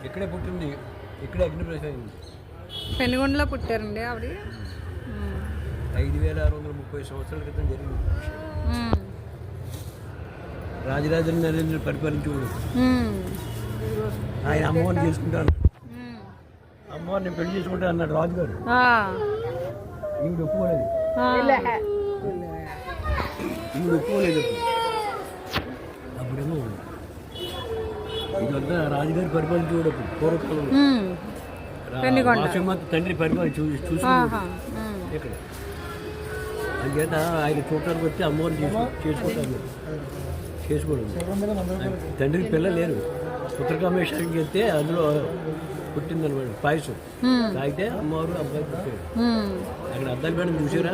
ఇక్కడే పుట్టింది, ఇక్కడే అగ్నిప్రవేశం. పెనుగొండలో పుట్టారండి ఆవిడ. 5630 సంవత్సరాల క్రితం జరిగింది. రాజరాజ నరేంద్రుడు పరిపాలించేవాడు. ఆయన అమ్మవారిని చేసుకుంటాను, అమ్మవారిని పెళ్లి చేసుకుంటా అన్నాడు రాజుగారు. ఈవిడ ఒప్పుకోలేదు, ఈవిడ ఒప్పుకోలేదు. అప్పుడేమో ఇదంతా రాజుగారు పరిపాలించేవాడు అప్పుడు పూర్వకాలంలో. మాసమ్మ తండ్రి పరిపాలన చూసుకున్నాడు ఇక్కడ. అందుచేత ఆయన చూడటానికి వచ్చి అమ్మవారిని చేసుకుంటాను, చేసుకోవడం. తండ్రికి పిల్లలు లేరు. పుత్రకామేశ్వరికి వెళ్తే అందులో పుట్టిందనమాట పాయసం తాగితే అమ్మవారు అబ్బాయి పుట్టాడు. అక్కడ అద్దాల మేడం చూసారా?